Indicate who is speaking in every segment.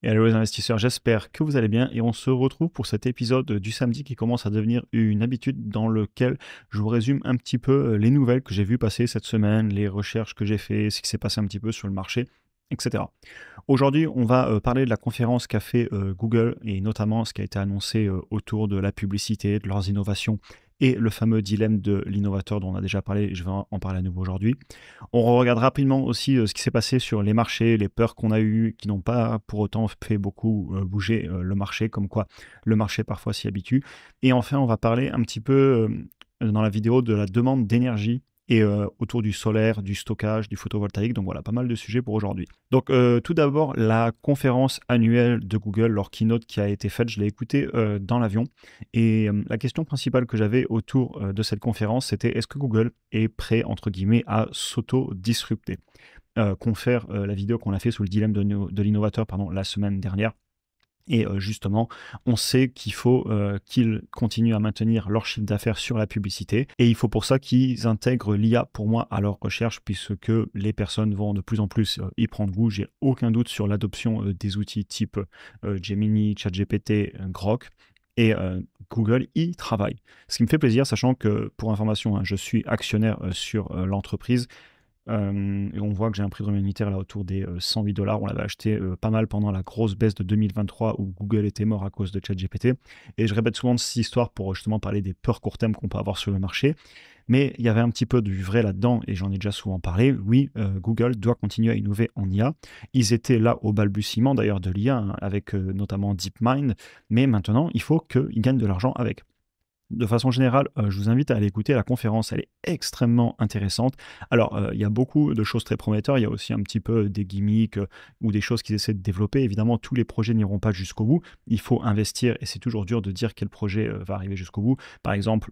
Speaker 1: Et allô les investisseurs, j'espère que vous allez bien et on se retrouve pour cet épisode du samedi qui commence à devenir une habitude dans lequel je vous résume un petit peu les nouvelles que j'ai vues passer cette semaine, les recherches que j'ai fait, ce qui s'est passé un petit peu sur le marché, etc. Aujourd'hui, on va parler de la conférence qu'a fait Google et notamment ce qui a été annoncé autour de la publicité, de leurs innovations et le fameux dilemme de l'innovateur dont on a déjà parlé, je vais en parler à nouveau aujourd'hui. On regarde rapidement aussi ce qui s'est passé sur les marchés, les peurs qu'on a eues, qui n'ont pas pour autant fait beaucoup bouger le marché, comme quoi le marché parfois s'y habitue. Et enfin, on va parler un petit peu dans la vidéo de la demande d'énergie et autour du solaire, du stockage, du photovoltaïque. Donc voilà, pas mal de sujets pour aujourd'hui. Donc tout d'abord, la conférence annuelle de Google, leur keynote qui a été faite, je l'ai écoutée dans l'avion. Et la question principale que j'avais autour de cette conférence, c'était est-ce que Google est prêt, entre guillemets, à s'auto-disrupter confère la vidéo qu'on a fait sous le dilemme de l'innovateur pardon, la semaine dernière. Et justement, on sait qu'il faut qu'ils continuent à maintenir leur chiffre d'affaires sur la publicité. Et il faut pour ça qu'ils intègrent l'IA pour moi à leur recherche, puisque les personnes vont de plus en plus y prendre goût. J'ai aucun doute sur l'adoption des outils type Gemini, ChatGPT, Grok. Et Google y travaille. Ce qui me fait plaisir, sachant que, pour information, hein, je suis actionnaire sur l'entreprise. Et on voit que j'ai un prix de revient unitaire là autour des 108 dollars. On l'avait acheté pas mal pendant la grosse baisse de 2023 où Google était mort à cause de ChatGPT. Et je répète souvent cette histoire pour justement parler des peurs court terme qu'on peut avoir sur le marché. Mais il y avait un petit peu du vrai là-dedans et j'en ai déjà souvent parlé. Oui, Google doit continuer à innover en IA. Ils étaient là au balbutiement d'ailleurs de l'IA hein, avec notamment DeepMind. Mais maintenant, il faut qu'ils gagnent de l'argent avec. De façon générale, je vous invite à aller écouter la conférence, elle est extrêmement intéressante. Alors, il y a beaucoup de choses très prometteurs, il y a aussi un petit peu des gimmicks ou des choses qu'ils essaient de développer. Évidemment, tous les projets n'iront pas jusqu'au bout. Il faut investir et c'est toujours dur de dire quel projet va arriver jusqu'au bout. Par exemple,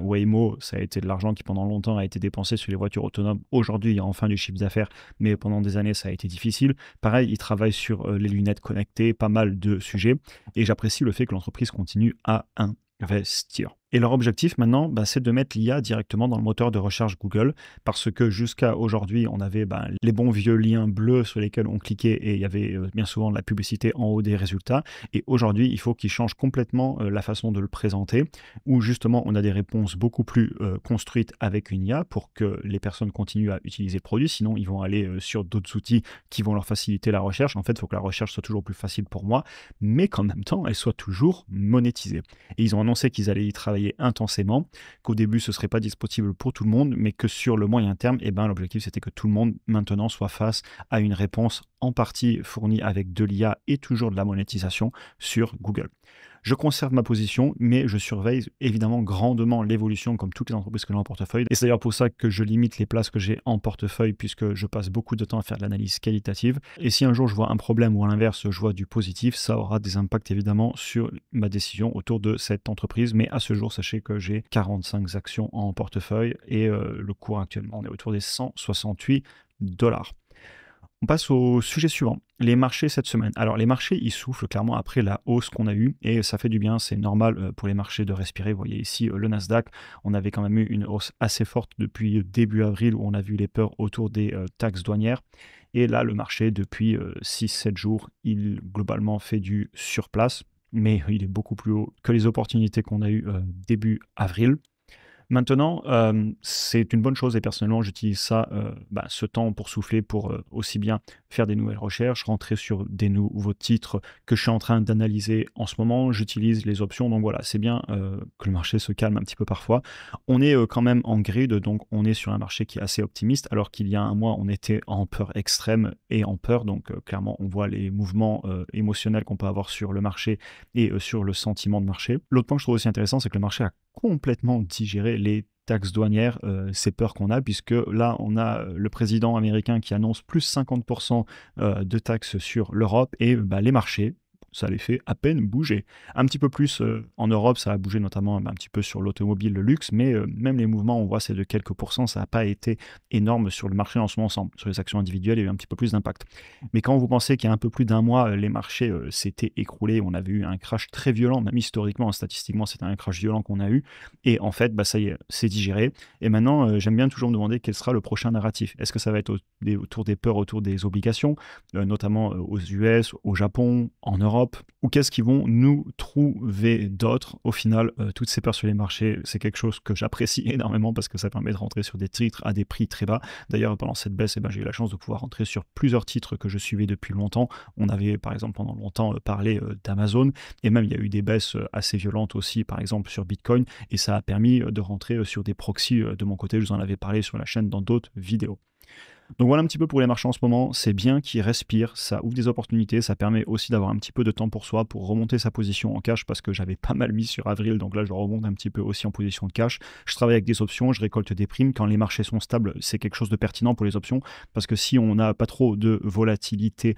Speaker 1: Waymo, ça a été de l'argent qui pendant longtemps a été dépensé sur les voitures autonomes. Aujourd'hui, il y a enfin du chiffre d'affaires, mais pendant des années, ça a été difficile. Pareil, ils travaillent sur les lunettes connectées, pas mal de sujets. Et j'apprécie le fait que l'entreprise continue à investir. Et leur objectif maintenant, c'est de mettre l'IA directement dans le moteur de recherche Google, parce que jusqu'à aujourd'hui, on avait les bons vieux liens bleus sur lesquels on cliquait et il y avait bien souvent de la publicité en haut des résultats. Et aujourd'hui, il faut qu'ils changent complètement la façon de le présenter, où justement on a des réponses beaucoup plus construites avec une IA pour que les personnes continuent à utiliser le produit, sinon ils vont aller sur d'autres outils qui vont leur faciliter la recherche. En fait, il faut que la recherche soit toujours plus facile pour moi, mais qu'en même temps, elle soit toujours monétisée. Et ils ont annoncé qu'ils allaient y travailler intensément, qu'au début ce ne serait pas disponible pour tout le monde, mais que sur le moyen terme, l'objectif c'était que tout le monde maintenant soit face à une réponse en partie fournie avec de l'IA et toujours de la monétisation sur Google. Je conserve ma position, mais je surveille évidemment grandement l'évolution comme toutes les entreprises que j'ai en portefeuille. Et c'est d'ailleurs pour ça que je limite les places que j'ai en portefeuille puisque je passe beaucoup de temps à faire de l'analyse qualitative. Et si un jour je vois un problème ou à l'inverse je vois du positif, ça aura des impacts évidemment sur ma décision autour de cette entreprise. Mais à ce jour, sachez que j'ai 45 actions en portefeuille et le cours actuellement, on est autour des 168 dollars. On passe au sujet suivant, les marchés cette semaine. Alors les marchés, ils soufflent clairement après la hausse qu'on a eue et ça fait du bien, c'est normal pour les marchés de respirer. Vous voyez ici le Nasdaq, on avait quand même eu une hausse assez forte depuis début avril où on a vu les peurs autour des taxes douanières. Et là, le marché, depuis 6-7 jours, il globalement fait du surplace, mais il est beaucoup plus haut que les opportunités qu'on a eues début avril. Maintenant, c'est une bonne chose et personnellement, j'utilise ça, ce temps pour souffler, pour aussi bien faire des nouvelles recherches, rentrer sur des nouveaux titres que je suis en train d'analyser en ce moment. J'utilise les options, donc voilà, c'est bien que le marché se calme un petit peu parfois. On est quand même en grid, donc on est sur un marché qui est assez optimiste, alors qu'il y a un mois, on était en peur extrême et en peur, donc clairement, on voit les mouvements émotionnels qu'on peut avoir sur le marché et sur le sentiment de marché. L'autre point que je trouve aussi intéressant, c'est que le marché a complètement digéré les taxes douanières, ces peurs qu'on a, puisque là, on a le président américain qui annonce plus 50% de taxes sur l'Europe et les marchés ça les fait à peine bouger. Un petit peu plus en Europe, ça a bougé notamment un petit peu sur l'automobile, le luxe, mais même les mouvements, on voit, c'est de quelques pourcents, ça n'a pas été énorme sur le marché dans son ensemble. Sur les actions individuelles, il y a eu un petit peu plus d'impact. Mais quand vous pensez qu'il y a un peu plus d'un mois, les marchés s'étaient écroulés, on avait eu un crash très violent, même historiquement, statistiquement, c'était un crash violent qu'on a eu, et en fait, ça y est, c'est digéré. Et maintenant, j'aime bien toujours me demander quel sera le prochain narratif. Est-ce que ça va être autour des peurs, autour des obligations, notamment aux US, au Japon, en Europe, ou qu'est-ce qu'ils vont nous trouver d'autre? Au final, toutes ces peurs sur les marchés, c'est quelque chose que j'apprécie énormément parce que ça permet de rentrer sur des titres à des prix très bas. D'ailleurs, pendant cette baisse, j'ai eu la chance de pouvoir rentrer sur plusieurs titres que je suivais depuis longtemps. On avait, par exemple, pendant longtemps parlé d'Amazon, et même il y a eu des baisses assez violentes aussi, par exemple sur Bitcoin, et ça a permis de rentrer sur des proxys de mon côté. Je vous en avais parlé sur la chaîne dans d'autres vidéos. Donc voilà un petit peu pour les marchés en ce moment, c'est bien qu'ils respirent, ça ouvre des opportunités, ça permet aussi d'avoir un petit peu de temps pour soi, pour remonter sa position en cash, parce que j'avais pas mal mis sur avril, donc là je remonte un petit peu aussi en position de cash. Je travaille avec des options, je récolte des primes, quand les marchés sont stables, c'est quelque chose de pertinent pour les options, parce que si on n'a pas trop de volatilité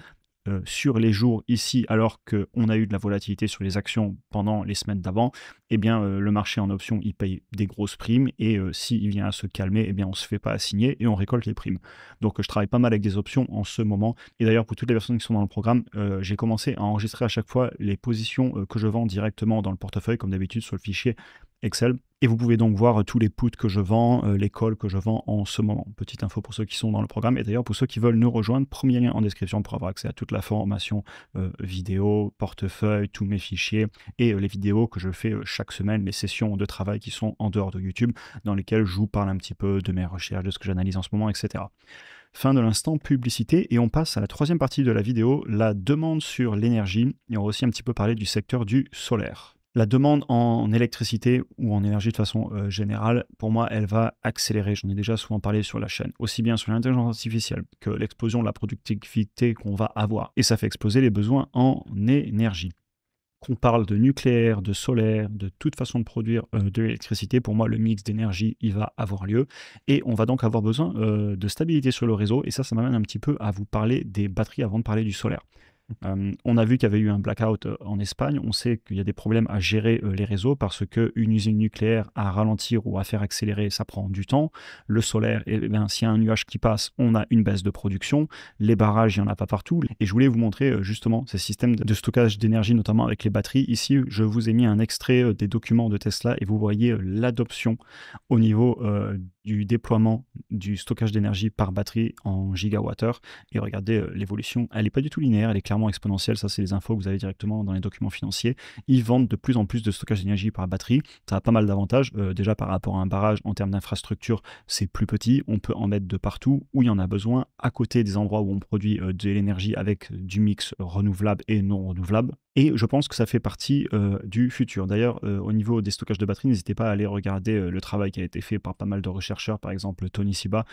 Speaker 1: sur les jours ici, alors qu'on a eu de la volatilité sur les actions pendant les semaines d'avant, eh bien le marché en option il paye des grosses primes, et s'il vient à se calmer, eh bien on ne se fait pas assigner et on récolte les primes. Donc je travaille pas mal avec des options en ce moment, et d'ailleurs pour toutes les personnes qui sont dans le programme, j'ai commencé à enregistrer à chaque fois les positions que je vends directement dans le portefeuille, comme d'habitude sur le fichier Excel. Et vous pouvez donc voir tous les puts que je vends, les calls que je vends en ce moment. Petite info pour ceux qui sont dans le programme. Et d'ailleurs, pour ceux qui veulent nous rejoindre, premier lien en description pour avoir accès à toute la formation vidéo, portefeuille, tous mes fichiers et les vidéos que je fais chaque semaine, les sessions de travail qui sont en dehors de YouTube, dans lesquelles je vous parle un petit peu de mes recherches, de ce que j'analyse en ce moment, etc. Fin de l'instant publicité, et on passe à la troisième partie de la vidéo, la demande sur l'énergie. Et on va aussi un petit peu parler du secteur du solaire. La demande en électricité ou en énergie de façon générale, pour moi, elle va accélérer. J'en ai déjà souvent parlé sur la chaîne, aussi bien sur l'intelligence artificielle que l'explosion de la productivité qu'on va avoir. Et ça fait exploser les besoins en énergie. Qu'on parle de nucléaire, de solaire, de toute façon de produire de l'électricité, pour moi, le mix d'énergie, il va avoir lieu. Et on va donc avoir besoin de stabilité sur le réseau. Et ça m'amène un petit peu à vous parler des batteries avant de parler du solaire. On a vu qu'il y avait eu un blackout en Espagne. On sait qu'il y a des problèmes à gérer les réseaux parce qu'une usine nucléaire à ralentir ou à faire accélérer, ça prend du temps. Le solaire, s'il y a un nuage qui passe, on a une baisse de production. Les barrages, il n'y en a pas partout. Et je voulais vous montrer justement ces systèmes de stockage d'énergie, notamment avec les batteries. Ici, je vous ai mis un extrait des documents de Tesla et vous voyez l'adoption au niveau du déploiement du stockage d'énergie par batterie en gigawattheure. Et regardez l'évolution, elle n'est pas du tout linéaire, elle est clairement exponentielle. Ça, c'est les infos que vous avez directement dans les documents financiers. Ils vendent de plus en plus de stockage d'énergie par batterie. Ça a pas mal d'avantages. Déjà par rapport à un barrage, en termes d'infrastructure, c'est plus petit. On peut en mettre de partout où il y en a besoin, à côté des endroits où on produit de l'énergie avec du mix renouvelable et non renouvelable. Et je pense que ça fait partie du futur. D'ailleurs, au niveau des stockages de batteries, n'hésitez pas à aller regarder le travail qui a été fait par pas mal de chercheurs, par exemple Tony Siba,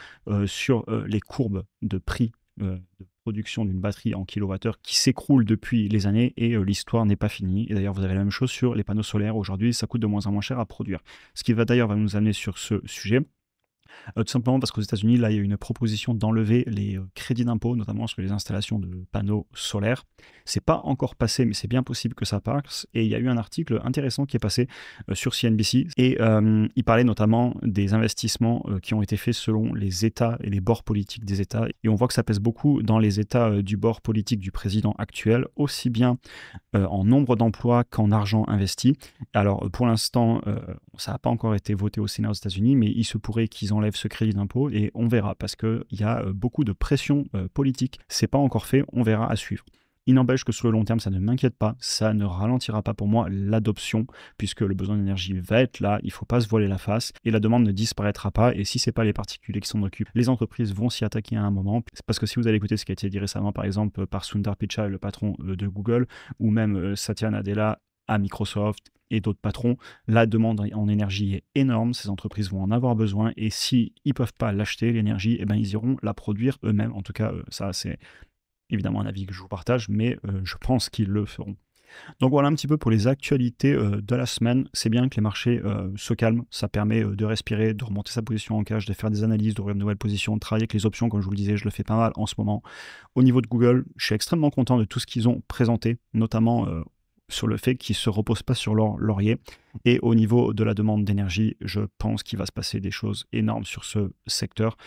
Speaker 1: sur les courbes de prix de production d'une batterie en kilowattheure qui s'écroule depuis les années, et l'histoire n'est pas finie. Et d'ailleurs, vous avez la même chose sur les panneaux solaires. Aujourd'hui, ça coûte de moins en moins cher à produire. Ce qui va d'ailleurs nous amener sur ce sujet. Tout simplement parce qu'aux États-Unis, là, il y a une proposition d'enlever les crédits d'impôt, notamment sur les installations de panneaux solaires. C'est pas encore passé, mais c'est bien possible que ça passe. Et il y a eu un article intéressant qui est passé sur CNBC, et il parlait notamment des investissements qui ont été faits selon les États et les bords politiques des États. Et on voit que ça pèse beaucoup dans les États du bord politique du président actuel, aussi bien en nombre d'emplois qu'en argent investi. Alors pour l'instant, ça n'a pas encore été voté au Sénat aux États-Unis, mais il se pourrait qu'ils enlèvent ce crédit d'impôt, et on verra, parce qu'il y a beaucoup de pression politique. C'est pas encore fait, on verra, à suivre. Il n'empêche que sur le long terme, ça ne m'inquiète pas, ça ne ralentira pas pour moi l'adoption, puisque le besoin d'énergie va être là, il ne faut pas se voiler la face, et la demande ne disparaîtra pas. Et si ce n'est pas les particuliers qui s'en occupent, les entreprises vont s'y attaquer à un moment. C'est parce que si vous allez écouter ce qui a été dit récemment, par exemple par Sundar Pichai, le patron de Google, ou même Satya Nadella à Microsoft et d'autres patrons, la demande en énergie est énorme, ces entreprises vont en avoir besoin, et s'ils ne peuvent pas l'acheter, l'énergie, eh ben, ils iront la produire eux-mêmes. En tout cas, ça c'est évidemment un avis que je vous partage, mais je pense qu'ils le feront. Donc voilà un petit peu pour les actualités de la semaine. C'est bien que les marchés se calment, ça permet de respirer, de remonter sa position en cash, de faire des analyses, d'ouvrir de nouvelles positions, de travailler avec les options, comme je vous le disais, je le fais pas mal en ce moment. Au niveau de Google, je suis extrêmement content de tout ce qu'ils ont présenté, notamment sur le fait qu'ils ne se reposent pas sur leur laurier. Et au niveau de la demande d'énergie, je pense qu'il va se passer des choses énormes sur ce secteur.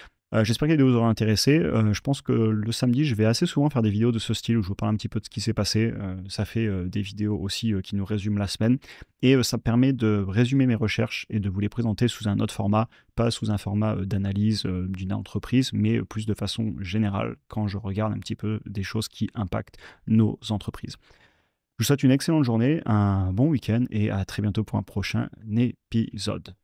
Speaker 1: J'espère que la vidéo vous aura intéressé. Je pense que le samedi, je vais assez souvent faire des vidéos de ce style où je vous parle un petit peu de ce qui s'est passé. Ça fait des vidéos aussi qui nous résument la semaine. Et ça me permet de résumer mes recherches et de vous les présenter sous un autre format, pas sous un format d'analyse d'une entreprise, mais plus de façon générale quand je regarde un petit peu des choses qui impactent nos entreprises. Je vous souhaite une excellente journée, un bon week-end et à très bientôt pour un prochain épisode.